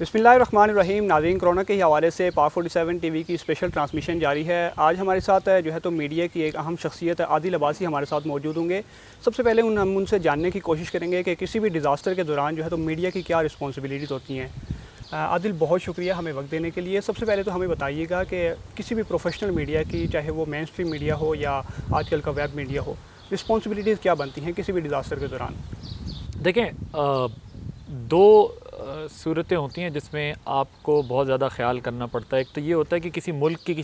बिस्मिल्लाहिर्रहमानिर्रहीम। नाज़रीन, कोरोना के हवाले से पाक 47 टीवी की स्पेशल ट्रांसमिशन जारी है। आज हमारे साथ जो है तो मीडिया की एक अहम शख्सियत आदिल अब्बासी हमारे साथ मौजूद होंगे। सबसे पहले हम उनसे जानने की कोशिश करेंगे कि किसी भी डिज़ास्टर के दौरान जो है तो मीडिया की क्या रिस्पॉन्सिबिलिटीज़ होती हैं। आदिल, बहुत शुक्रिया हमें वक्त देने के लिए। सबसे पहले तो हमें बताइएगा कि किसी भी प्रोफेशनल मीडिया की, चाहे वो मेन स्ट्रीम मीडिया हो या आजकल का वेब मीडिया हो, रिस्पॉन्सिबिलिटीज़ क्या बनती हैं किसी भी डिज़ास्टर के दौरान? देखें, दो सूरतें होती हैं जिसमें आपको बहुत ज़्यादा ख्याल करना पड़ता है। एक तो ये होता है कि किसी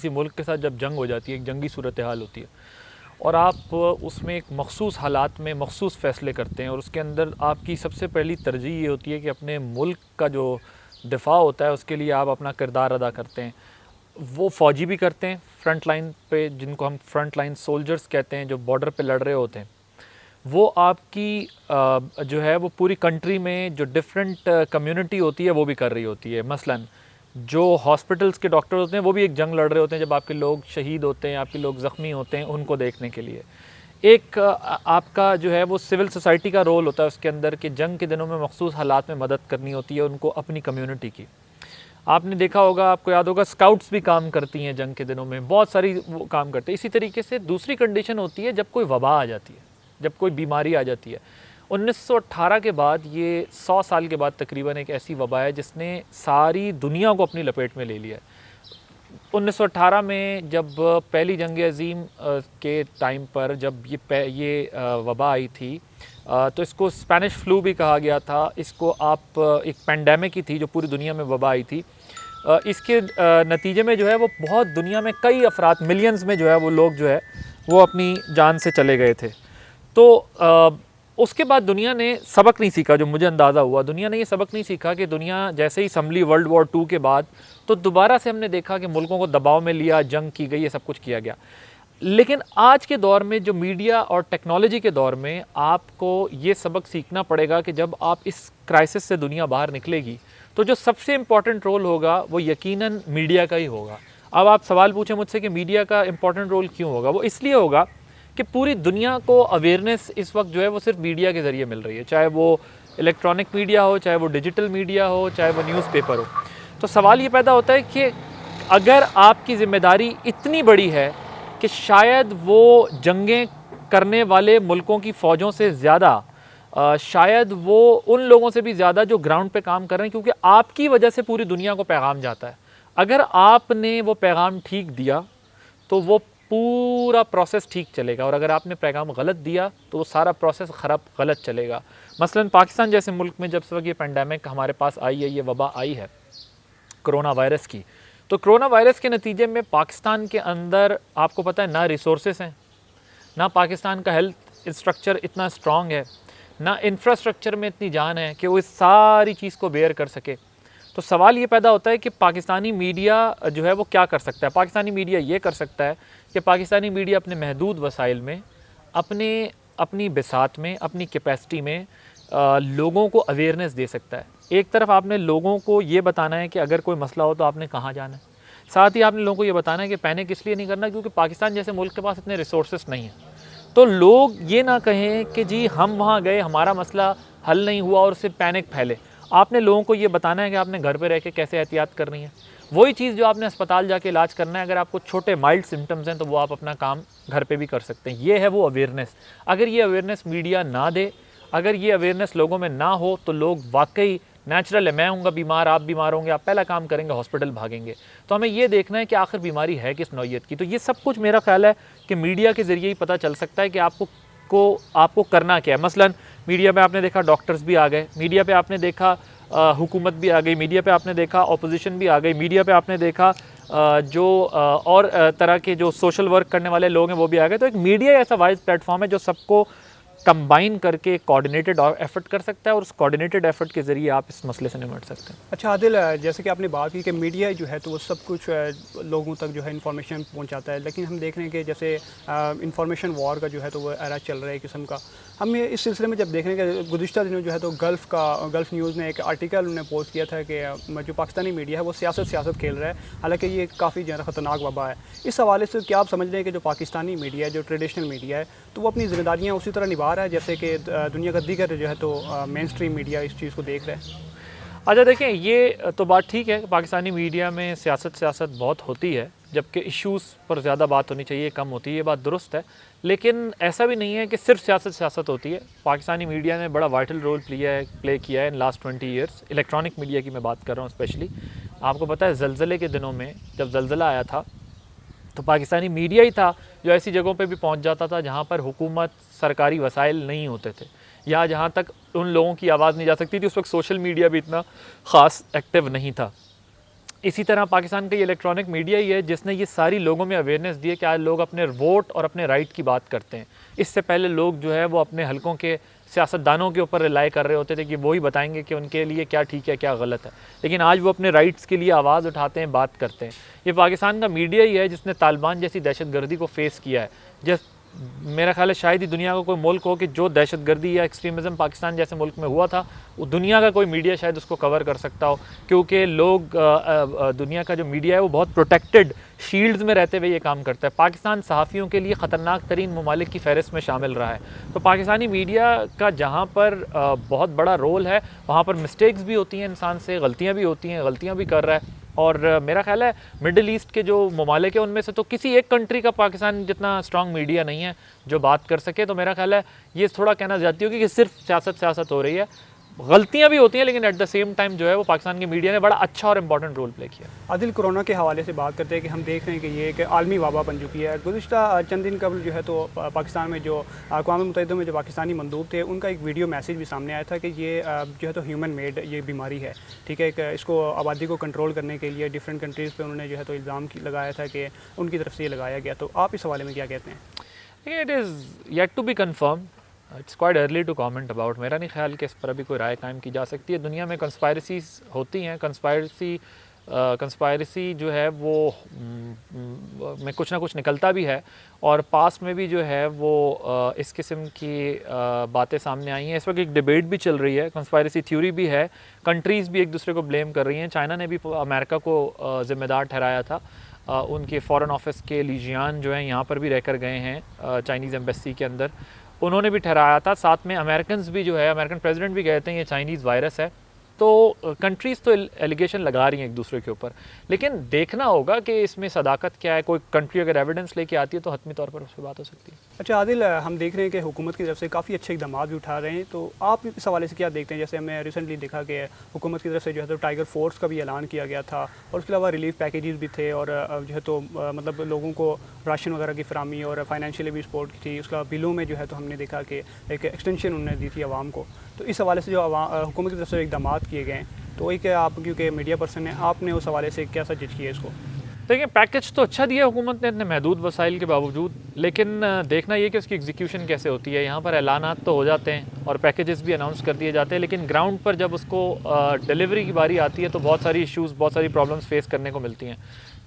मुल्क के साथ जब जंग हो जाती है, एक जंगी सूरत हाल होती है और आप उसमें एक मखसूस हालात में मखसूस फ़ैसले करते हैं और उसके अंदर आपकी सबसे पहली तरजीह ये होती है कि अपने मुल्क का जो दिफा होता है उसके लिए आप अपना किरदार अदा करते हैं। वो फ़ौजी भी करते हैं फ्रंट लाइन पे, जिनको हम फ्रंट लाइन सोल्जर्स कहते हैं, जो बॉर्डर पे लड़ रहे होते हैं। वो आपकी जो है वो पूरी कंट्री में जो डिफरेंट कम्युनिटी होती है वो भी कर रही होती है। मसलन जो हॉस्पिटल्स के डॉक्टर होते हैं वो भी एक जंग लड़ रहे होते हैं जब आपके लोग शहीद होते हैं, आपके लोग ज़ख्मी होते हैं, उनको देखने के लिए। एक आपका जो है वो सिविल सोसाइटी का रोल होता है उसके अंदर कि जंग के दिनों में मखसूस हालात में मदद करनी होती है उनको, अपनी कम्युनिटी की। आपने देखा होगा, आपको याद होगा, स्काउट्स भी काम करती हैं जंग के दिनों में, बहुत सारी वो काम करते हैं। इसी तरीके से दूसरी कंडीशन होती है जब कोई वबा आ जाती है, जब कोई बीमारी आ जाती है। 1918 के बाद, ये 100 साल के बाद तकरीबन, एक ऐसी वबा है जिसने सारी दुनिया को अपनी लपेट में ले लिया है। 1918 में जब पहली जंग अज़ीम के टाइम पर जब ये वबा आई थी, तो इसको स्पेनिश फ्लू भी कहा गया था। इसको आप एक पेंडेमिक ही थी जो पूरी दुनिया में वबा आई थी। इसके नतीजे में जो है वो बहुत दुनिया में कई अफराद, मिलियंस में जो है वो लोग जो है वो अपनी जान से चले गए थे। तो उसके बाद दुनिया ने सबक नहीं सीखा, जो मुझे अंदाज़ा हुआ, दुनिया ने ये सबक नहीं सीखा कि दुनिया जैसे ही संभली वर्ल्ड वॉर 2 के बाद, तो दोबारा से हमने देखा कि मुल्कों को दबाव में लिया, जंग की गई, ये सब कुछ किया गया। लेकिन आज के दौर में, जो मीडिया और टेक्नोलॉजी के दौर में, आपको ये सबक सीखना पड़ेगा कि जब आप इस क्राइसिस से दुनिया बाहर निकलेगी तो जो सबसे इम्पॉर्टेंट रोल होगा वो यकीनन मीडिया का ही होगा। अब आप सवाल पूछें मुझसे कि मीडिया का इम्पॉर्टेंट रोल क्यों होगा, वो इसलिए होगा कि पूरी दुनिया को अवेयरनेस इस वक्त जो है वो सिर्फ मीडिया के ज़रिए मिल रही है, चाहे वो इलेक्ट्रॉनिक मीडिया हो, चाहे वो डिजिटल मीडिया हो, चाहे वो न्यूज़पेपर हो। तो सवाल ये पैदा होता है कि अगर आपकी ज़िम्मेदारी इतनी बड़ी है कि शायद वो जंगें करने वाले मुल्कों की फ़ौजों से ज़्यादा, शायद वो उन लोगों से भी ज़्यादा जो ग्राउंड पे काम कर रहे हैं, क्योंकि आपकी वजह से पूरी दुनिया को पैगाम जाता है। अगर आपने वो पैगाम ठीक दिया तो वो पूरा प्रोसेस ठीक चलेगा, और अगर आपने पैगाम गलत दिया तो वो सारा प्रोसेस गलत चलेगा। मसलन पाकिस्तान जैसे मुल्क में जब से ये पेंडेमिक हमारे पास आई है, ये वबा आई है कोरोना वायरस की, तो कोरोना वायरस के नतीजे में पाकिस्तान के अंदर, आपको पता है, ना रिसोर्सेस हैं, ना पाकिस्तान का हेल्थ स्ट्रक्चर इतना स्ट्रॉन्ग है, ना इंफ्रास्ट्रक्चर में इतनी जान है कि वो इस सारी चीज़ को बेयर कर सके। तो सवाल ये पैदा होता है कि पाकिस्तानी मीडिया जो है वो क्या कर सकता है। पाकिस्तानी मीडिया ये कर सकता है कि पाकिस्तानी मीडिया अपने महदूद वसाइल में, अपनी बिसात में, अपनी कैपेसिटी में लोगों को अवेयरनेस दे सकता है। एक तरफ आपने लोगों को ये बताना है कि अगर कोई मसला हो तो आपने कहाँ जाना है, साथ ही आपने लोगों को ये बताना है कि पैनिक इसलिए नहीं करना क्योंकि पाकिस्तान जैसे मुल्क के पास इतने रिसोर्सेस नहीं हैं। तो लोग ये ना कहें कि जी हम वहाँ गए, हमारा मसला हल नहीं हुआ और उससे पैनिक फैले। आपने लोगों को ये बताना है कि आपने घर पे रह के कैसे एहतियात करनी है। वही चीज़ जो आपने अस्पताल जाके इलाज करना है, अगर आपको छोटे माइल्ड सिम्टम्स हैं तो वो आप अपना काम घर पे भी कर सकते हैं। ये है वो अवेयरनेस। अगर ये अवेयरनेस मीडिया ना दे, अगर ये अवेयरनेस लोगों में ना हो, तो लोग वाकई, नेचुरल है, मैं हूँगा बीमार, आप बीमार होंगे, आप पहला काम करेंगे हॉस्पिटल भागेंगे। तो हमें ये देखना है कि आखिर बीमारी है किस नौइयत की। तो ये सब कुछ मेरा ख्याल है कि मीडिया के ज़रिए ही पता चल सकता है कि आपको करना क्या है। मसलन मीडिया पे आपने देखा डॉक्टर्स भी आ गए, मीडिया पे आपने देखा हुकूमत भी आ गई, मीडिया पे आपने देखा ऑपोजिशन भी आ गई, मीडिया पे आपने देखा और तरह के जो सोशल वर्क करने वाले लोग हैं वो भी आ गए। तो एक मीडिया ऐसा वाइज प्लेटफॉर्म है जो सबको कंबाइन करके कोऑर्डिनेटेड एफर्ट कर सकता है, और उस कोऑर्डिनेटेड एफर्ट के ज़रिए आप इस मसले से निपट सकते हैं। अच्छा आदिल, जैसे कि आपने बात की कि मीडिया जो है तो वो सब कुछ लोगों तक जो है इंफॉर्मेशन पहुंचाता है, लेकिन हम देख रहे हैं कि जैसे इंफॉर्मेशन वॉर का जो है तो वो एरा चल रहा है किस्म का। हम इस सिलसिले में जब देख रहे हैं कि गुज़िश्ता दिनों जो है तो गल्फ़ न्यूज़ ने एक आर्टिकल उन्होंने पोस्ट किया था कि जो पाकिस्तानी मीडिया है वो सियासत खेल रहा है, हालांकि ये काफ़ी ज़्यादा ख़तरनाक वबा है। इस हवाले से क्या आप समझ रहे हैं कि जो पाकिस्तानी मीडिया है, जो ट्रेडिशनल मीडिया है, तो वो अपनी ज़िम्मेदारियाँ उसी तरह निभा रहा है जैसे कि दुनिया का दीगर जो है तो मेन स्ट्रीम मीडिया इस चीज़ को देख रहा है? अच्छा देखें, ये तो बात ठीक है, पाकिस्तानी मीडिया में सियासत बहुत होती है, जबकि इश्यूज़ पर ज़्यादा बात होनी चाहिए, कम होती है, ये बात दुरुस्त है। लेकिन ऐसा भी नहीं है कि सिर्फ सियासत होती है। पाकिस्तानी मीडिया ने बड़ा वाइटल रोल प्ले किया है in last 20 years. Electronic media की मैं बात कर रहा हूँ स्पेशली। आपको पता है ज़लज़ले के दिनों में जब ज़लज़ला आया था तो पाकिस्तानी मीडिया ही था जो ऐसी जगहों पे भी पहुंच जाता था जहां पर हुकूमत, सरकारी वसाइल नहीं होते थे, या जहां तक उन लोगों की आवाज़ नहीं जा सकती थी। उस वक्त सोशल मीडिया भी इतना ख़ास एक्टिव नहीं था। इसी तरह पाकिस्तान का ये इलेक्ट्रॉनिक मीडिया ही है जिसने ये सारी लोगों में अवेयरनेस दी है कि आज लोग अपने वोट और अपने राइट की बात करते हैं। इससे पहले लोग जो है वो अपने हलकों के सियासतदानों के ऊपर रिलाई कर रहे होते थे कि वो ही बताएंगे कि उनके लिए क्या ठीक है क्या गलत है, लेकिन आज वो अपने राइट्स के लिए आवाज़ उठाते हैं, बात करते हैं। ये पाकिस्तान का मीडिया ही है जिसने तालिबान जैसी दहशतगर्दी को फेस किया है। जिस मेरा ख्याल है शायद ही दुनिया का कोई मुल्क हो कि जो दहशतगर्दी या एक्सट्रीमिज़म पाकिस्तान जैसे मुल्क में हुआ था, वो दुनिया का कोई मीडिया शायद उसको कवर कर सकता हो, क्योंकि लोग दुनिया का जो मीडिया है वो बहुत प्रोटेक्टेड शील्ड्स में रहते हुए ये काम करता है। पाकिस्तान सहाफ़ियों के लिए ख़तरनाक तरीन ममालिक की फ़हरिस्त में शामिल रहा है। तो पाकिस्तानी मीडिया का जहाँ पर बहुत बड़ा रोल है, वहाँ पर मिस्टेक्स भी होती हैं, इंसान से गलतियाँ भी होती हैं, गलतियाँ भी कर रहा है। और मेरा ख्याल है मिडल ईस्ट के जो ममालिक है उनमें से तो किसी एक कंट्री का पाकिस्तान जितना स्ट्रॉन्ग मीडिया नहीं है जो बात कर सके। तो मेरा ख्याल है ये थोड़ा कहना चाहती हूँ कि सिर्फ सियासत हो रही है, गलतियाँ भी होती हैं, लेकिन एट द सेम टाइम जो है वो पाकिस्तान की मीडिया ने बड़ा अच्छा और इम्पॉर्टेंट रोल प्ले किया। आदिल, कोरोना के हवाले से बात करते हैं कि हम देख रहे हैं कि ये एक आलमी वबा बन चुकी है। गुज़िश्ता चंद दिन कबल जो है तो पाकिस्तान में जो अक़वाम मुत्तहिदा में जो पाकिस्तानी मंदूब थे उनका एक वीडियो मैसेज भी सामने आया था कि ये जो है तो ह्यूमन मेड ये बीमारी है, ठीक है। इसको आबादी को कंट्रोल करने के लिए डिफरेंट कंट्रीज़ पर उन्होंने जो है तो इल्ज़ाम लगाया था कि उनकी तरफ से ये लगाया गया। तो आप इस हवाले में क्या कहते हैं? It is yet to be confirm, it's quite early to comment about. मेरा नहीं ख्याल कि इस पर अभी कोई राय कायम की जा सकती है। दुनिया में कंस्पायरेसीज होती हैं, कंस्पायरेसी जो है वो में कुछ ना कुछ निकलता भी है, और पास्ट में भी जो है वो इस किस्म की बातें सामने आई हैं। इस वक्त एक डिबेट भी चल रही है, कंस्पायरेसी थ्योरी भी है, कंट्रीज़ भी एक दूसरे को ब्लेम कर रही हैं। चाइना ने भी अमेरिका को ज़िम्मेदार ठहराया था। उनके फ़ॉरेन ऑफिस के लीजियान जो हैं यहाँ पर भी रहकर गए हैं चाइनीज़ एम्बेसी के अंदर, उन्होंने भी ठहराया था। साथ में अमेरिकन भी जो है, अमेरिकन प्रेसिडेंट भी कहते हैं ये चाइनीज़ वायरस है। तो कंट्रीज़ तो एलिगेशन लगा रही हैं एक दूसरे के ऊपर, लेकिन देखना होगा कि इसमें सदाकत क्या है। कोई कंट्री अगर एविडेंस लेके आती है तो हतमी तौर पर उस पर बात हो सकती है। अच्छा आदिल, हम देख रहे हैं कि हुकूमत की तरफ से काफ़ी अच्छे इक़दाम भी उठा रहे हैं, तो आप इस हवाले से क्या देखते हैं? जैसे हमने रिसेंटली देखा कि हुकूमत की तरफ से जो है तो टाइगर फोर्स का भी ऐलान किया गया था, और उसके अलावा रिलीफ पैकेजेस भी थे, और जो है तो मतलब लोगों को राशन वगैरह की फरामी और फाइनेंशियली भी सपोर्ट की थी। उसका बिलों में जो है तो हमने देखा कि एक एक्सटेंशन उन्होंने दी थी आवाम को। तो इस हवाले से जो हुकूमत की तरफ से इक़दाम किए गए हैं, तो वही कि आप क्योंकि मीडिया पर्सन है, आपने उस हवाले से कैसा जज किया इसको? देखिए, पैकेज तो अच्छा दिया हुकूमत ने इतने महदूद वसाइल के बावजूद, लेकिन देखना ये कि उसकी एग्जीक्यूशन कैसे होती है। यहाँ पर ऐलानात तो हो जाते हैं और पैकेजेस भी अनाउंस कर दिए जाते हैं, लेकिन ग्राउंड पर जब उसको डिलीवरी की बारी आती है तो बहुत सारी इश्यूज़, बहुत सारी प्रॉब्लम्स फेस करने को मिलती हैं।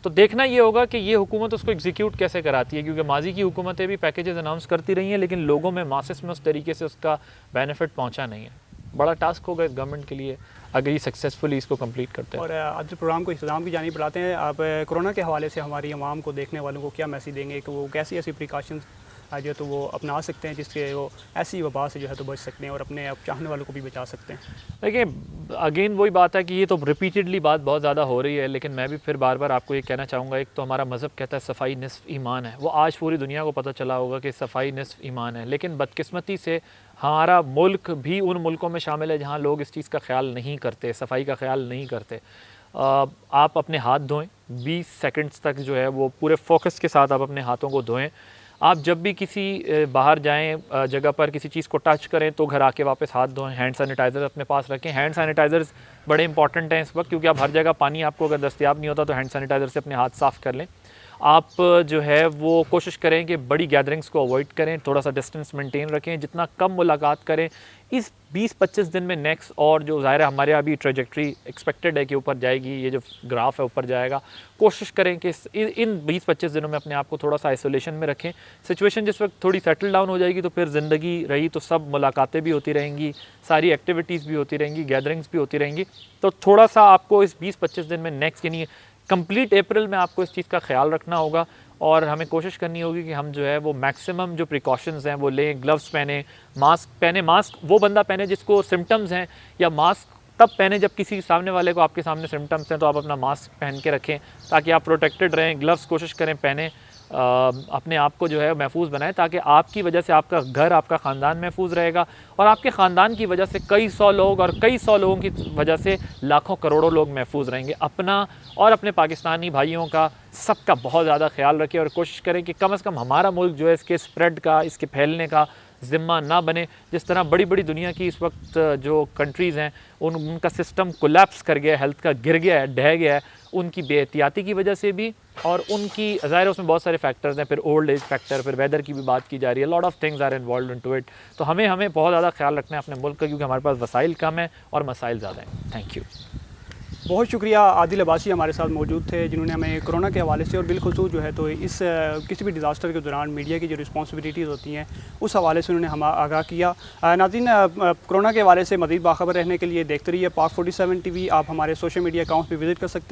तो देखना ये होगा कि ये हुकूमत उसको एग्जीक्यूट कैसे कराती है, क्योंकि माजी की हुकूमतें भी पैकेजेस अनाउंस करती रही हैं, लेकिन लोगों में, मासेस में उस तरीके से उसका बेनिफिट पहुँचा नहीं है। बड़ा टास्क होगा इस गवर्नमेंट के लिए अगर ये सक्सेसफुली इसको कंप्लीट करते हैं। और आज प्रोग्राम को इख्तिताम की जानिब बढ़ाते हैं, आप कोरोना के हवाले से हमारी आवाम को, देखने वालों को क्या मैसेज देंगे कि वो कैसी ऐसी प्रिकॉशंस जो है तो वो अपना सकते हैं जिससे वो ऐसी वबा से जो है तो बच सकते हैं और अपने आप चाहने वालों को भी बचा सकते हैं? देखिए, अगेन वही बात है कि ये तो रिपीटेडली बात बहुत ज़्यादा हो रही है, लेकिन मैं भी फिर बार बार आपको ये कहना चाहूँगा, एक तो हमारा मज़हब कहता है सफ़ाई निस्फ़ ईमान है। वो आज पूरी दुनिया को पता चला होगा कि सफ़ाई निस्फ़ ईमान है, लेकिन बदकिस्मती से हमारा मुल्क भी उन मुल्कों में शामिल है जहाँ लोग इस चीज़ का ख्याल नहीं करते, सफाई का ख्याल नहीं करते। आप अपने हाथ धोएं, 20 सेकंड्स तक जो है वो पूरे फोकस के साथ आप अपने हाथों को धोएं। आप जब भी किसी बाहर जाएं जगह पर किसी चीज़ को टच करें तो घर आके वापस हाथ धोएं। हैंड सैनिटाइज़र अपने पास रखें। हैंड सैनिटाइज़र्स बड़े इंपॉर्टेंट हैं इस वक्त, क्योंकि आप हर जगह पानी आपको अगर दस्तयाब नहीं होता तो हैंड सैनिटाइज़र से अपने हाथ साफ़ कर लें। आप जो है वो कोशिश करें कि बड़ी गैदरिंग्स को अवॉइड करें, थोड़ा सा डिस्टेंस मेंटेन रखें, जितना कम मुलाकात करें। इस 20-25 दिन में नेक्स्ट, और जो ज़ाहिर है हमारे अभी ट्रेजेक्ट्री एक्सपेक्टेड है कि ऊपर जाएगी, ये जो ग्राफ है ऊपर जाएगा, कोशिश करें कि इन 20-25 दिनों में अपने आप को थोड़ा सा आइसोलेशन में रखें। सिचुएशन जिस वक्त थोड़ी सेटल डाउन हो जाएगी तो फिर ज़िंदगी रही तो सब मुलाकातें भी होती रहेंगी, सारी एक्टिविटीज़ भी होती रहेंगी, गैदरिंग्स भी होती रहेंगी। तो थोड़ा सा आपको इस 20-25 दिन में नेक्स्ट यानी कंप्लीट अप्रैल में आपको इस चीज़ का ख्याल रखना होगा, और हमें कोशिश करनी होगी कि हम जो है वो मैक्सिमम जो प्रिकॉशंस हैं वो लें। ग्लव्स पहने, मास्क पहने। मास्क वो बंदा पहने जिसको सिम्टम्स हैं या मास्क तब पहने जब किसी सामने वाले को आपके सामने सिम्टम्स हैं, तो आप अपना मास्क पहन के रखें ताकि आप प्रोटेक्टेड रहें। ग्लव्स कोशिश करें पहने, अपने आप को जो है महफूज बनाएं ताकि आपकी वजह से आपका घर, आपका ख़ानदान महफूज रहेगा और आपके ख़ानदान की वजह से कई सौ लोग और कई सौ लोगों की वजह से लाखों करोड़ों लोग महफूज रहेंगे। अपना और अपने पाकिस्तानी भाइयों का, सबका बहुत ज़्यादा ख्याल रखें और कोशिश करें कि कम से कम हमारा मुल्क जो है इसके स्प्रेड का, इसके फैलने का ज़िम्मा ना बने। जिस तरह बड़ी बड़ी दुनिया की इस वक्त जो कंट्रीज़ हैं उनका सिस्टम कोलैप्स कर गया है, हेल्थ का गिर गया है, ढह गया है, उनकी बेहतियाती की वजह से भी और उनकी ज़ाहिर है उसमें बहुत सारे फैक्टर्स हैं, फिर ओल्ड एज फैक्टर, फिर वेदर की भी बात की जा रही है, lot of things are involve into it. तो हमें बहुत ज़्यादा ख्याल रखना है अपने मुल्क का, क्योंकि हमारे पास वसाइल कम है और मसाइल ज़्यादा हैं। Thank you. बहुत शुक्रिया। आदिल अब्बासी हमारे साथ मौजूद थे जिन्होंने हमें कोरोना के हवाले से और बिलखुसूस जो है तो इस किसी भी डिज़ास्टर के दौरान मीडिया की जो रिस्पॉन्सिबिलिटीज़ होती हैं उस हवाले से उन्होंने हमें आगाह किया। नाज़रीन, कोरोना के हवाले से मज़ीद बाखबर रहने के लिए देखते रहिए पाक 47 TV। आप हमारे सोशल मीडिया अकाउंट्स पर विज़िट कर सकते हैं।